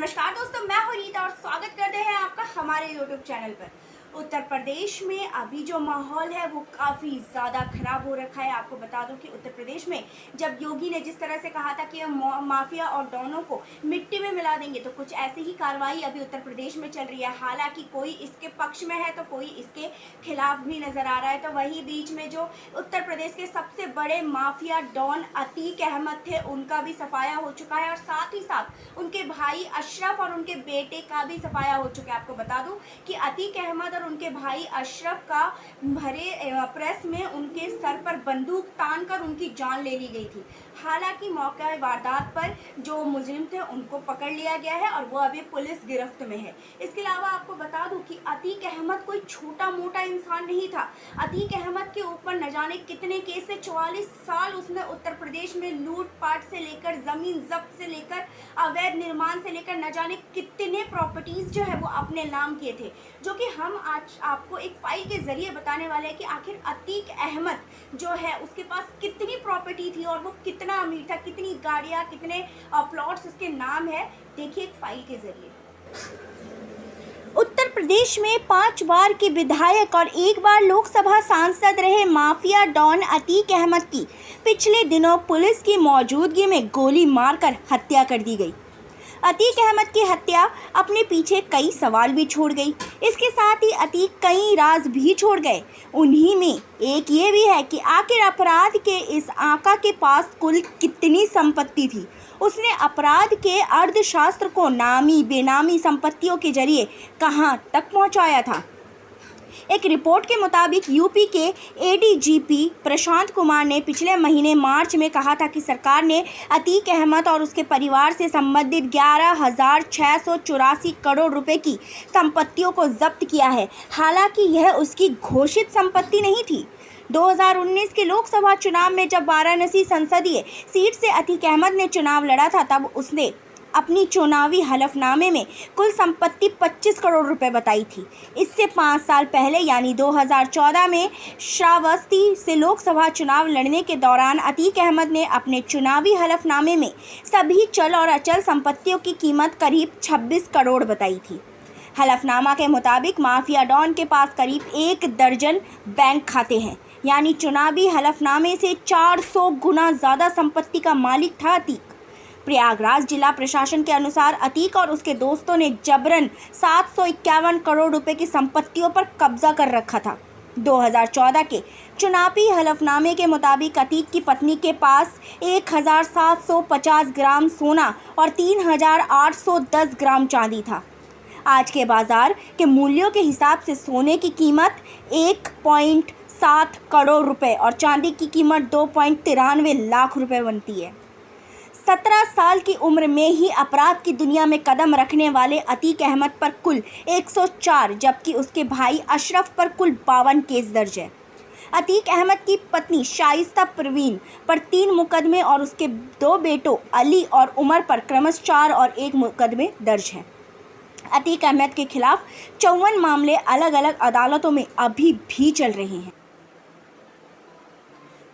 नमस्कार दोस्तों, मैं हूं रीता और स्वागत करते हैं आपका हमारे YouTube चैनल पर। उत्तर प्रदेश में अभी जो माहौल है वो काफ़ी ज़्यादा ख़राब हो रखा है। आपको बता दूं कि उत्तर प्रदेश में जब योगी ने जिस तरह से कहा था कि माफिया और डॉनों को मिट्टी में मिला देंगे, तो कुछ ऐसी ही कार्रवाई अभी उत्तर प्रदेश में चल रही है। हालांकि कोई इसके पक्ष में है तो कोई इसके खिलाफ भी नज़र आ रहा है। तो वही बीच में जो उत्तर प्रदेश के सबसे बड़े माफिया डॉन अतीक अहमद थे, उनका भी सफाया हो चुका है और साथ ही साथ उनके भाई अशरफ और उनके बेटे का भी सफाया हो चुका है। आपको बता दूं कि अतीक अहमद और उनके भाई अशरफ का भरे प्रेस में उनके सर पर बंदूक तान कर उनकी जान ले ली गई थी। हालांकि मौका वारदात पर जो मुजरिम थे उनको पकड़ लिया गया है और वो अभी पुलिस गिरफ्त में है। इसके अलावा आपको बता दूं कि अतीक अहमद कोई छोटा मोटा इंसान नहीं था। अतीक अहमद के ऊपर न जाने कितने केस है। 44 साल उसने उत्तर प्रदेश में लूटपाट से लेकर जमीन जब्त से लेकर अवैध निर्माण से लेकर न जाने कितने प्रॉपर्टीज जो है वो अपने नाम किए थे, जो कि हम आज आपको एक फाइल के जरिए बताने वाले हैं कि आखिर अतीक अहमद जो है उसके पास कितनी प्रॉपर्टी थी और वो कितना अमीर था, कितनी गाड़ियां, कितने प्लॉट्स उसके नाम है। देखिए एक फाइल के जरिए। उत्तर प्रदेश में 5 बार के विधायक और 1 बार लोकसभा सांसद रहे माफिया डॉन अतीक अहमद की पिछले दिनों पुलिस की मौजूदगी में गोली मारकर हत्या कर दी गई। अतीक अहमद की हत्या अपने पीछे कई सवाल भी छोड़ गई। इसके साथ ही अतीक कई राज भी छोड़ गए। उन्हीं में एक ये भी है कि आखिर अपराध के इस आका के पास कुल कितनी संपत्ति थी। उसने अपराध के अर्थशास्त्र को नामी बेनामी संपत्तियों के जरिए कहां तक पहुंचाया था। एक रिपोर्ट के मुताबिक यूपी के एडीजीपी प्रशांत कुमार ने पिछले महीने मार्च में कहा था कि सरकार ने अतीक अहमद और उसके परिवार से संबंधित 11,684 करोड़ रुपए की संपत्तियों को जब्त किया है। हालांकि यह उसकी घोषित संपत्ति नहीं थी। 2019 के लोकसभा चुनाव में जब वाराणसी संसदीय सीट से अतीक अहमद ने चुनाव लड़ा था, तब उसने अपनी चुनावी हलफनामे में कुल संपत्ति 25 करोड़ रुपए बताई थी। इससे 5 साल पहले यानी 2014 में श्रावस्ती से लोकसभा चुनाव लड़ने के दौरान अतीक अहमद ने अपने चुनावी हलफनामे में सभी चल और अचल संपत्तियों की कीमत करीब 26 करोड़ बताई थी। हलफनामा के मुताबिक माफिया डॉन के पास करीब 1 दर्जन बैंक खाते हैं, यानी चुनावी हलफनामे से 400 गुना ज़्यादा संपत्ति का मालिक था अतीक। प्रयागराज जिला प्रशासन के अनुसार अतीक और उसके दोस्तों ने जबरन 751 करोड़ रुपए की संपत्तियों पर कब्जा कर रखा था। 2014 के चुनावी हलफनामे के मुताबिक अतीक की पत्नी के पास 1,750 ग्राम सोना और 3,810 ग्राम चांदी था। आज के बाजार के मूल्यों के हिसाब से सोने की कीमत 1.7 करोड़ रुपए और चांदी की कीमत 2.93 लाख रुपए बनती है। 17 साल की उम्र में ही अपराध की दुनिया में कदम रखने वाले अतीक अहमद पर कुल 104 जबकि उसके भाई अशरफ पर कुल 52 केस दर्ज है। अतीक अहमद की पत्नी शाइस्ता परवीन पर 3 मुकदमे और उसके 2 बेटों अली और उमर पर क्रमशः 4 और 1 मुकदमे दर्ज हैं। अतीक अहमद के खिलाफ 54 मामले अलग अलग अदालतों में अभी भी चल रहे हैं।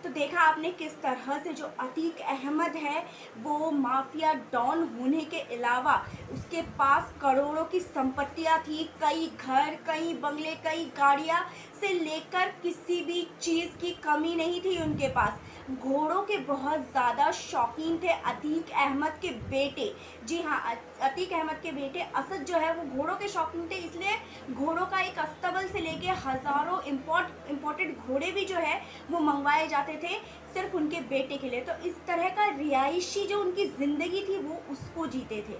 तो देखा आपने किस तरह से जो अतीक अहमद है वो माफिया डॉन होने के अलावा उसके पास करोड़ों की संपत्तियां थी, कई घर, कई बंगले, कई गाड़ियां से लेकर किसी भी चीज़ की कमी नहीं थी उनके पास। घोड़ों के बहुत ज़्यादा शौकीन थे अतीक अहमद के बेटे। जी हाँ, अतीक अहमद के बेटे असद जो है वो घोड़ों के शौकीन थे, इसलिए घोड़ों का एक अस्तबल से लेके हज़ारों इम्पोर्टेड घोड़े भी जो है वो मंगवाए जाते थे सिर्फ उनके बेटे के लिए। तो इस तरह का रिहायशी जो उनकी ज़िंदगी थी वो उसको जीते थे।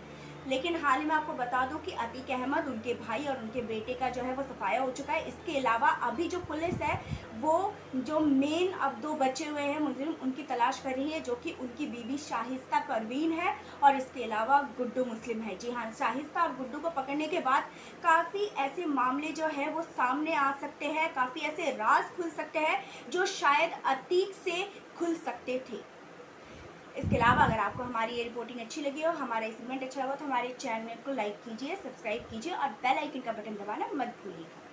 लेकिन हाल ही में आपको बता दूं कि अतीक अहमद, उनके भाई और उनके बेटे का जो है वो सफाया हो चुका है। इसके अलावा अभी जो पुलिस है वो जो मेन अब 2 बचे हुए हैं मुजरिम, उनकी तलाश कर रही है, जो कि उनकी बीवी शाइस्ता परवीन है और इसके अलावा गुड्डू मुस्लिम है। जी हाँ, शाइस्ता और गुड्डू को पकड़ने के बाद काफ़ी ऐसे मामले जो है वो सामने आ सकते हैं, काफ़ी ऐसे राज खुल सकते हैं जो शायद अतीक से खुल सकते थे। इसके अलावा अगर आपको हमारी ये रिपोर्टिंग अच्छी लगी हो, हमारा ये सेगमेंट अच्छा लगा तो हमारे चैनल को लाइक कीजिए, सब्सक्राइब कीजिए और बेल आइकन का बटन दबाना मत भूलिएगा।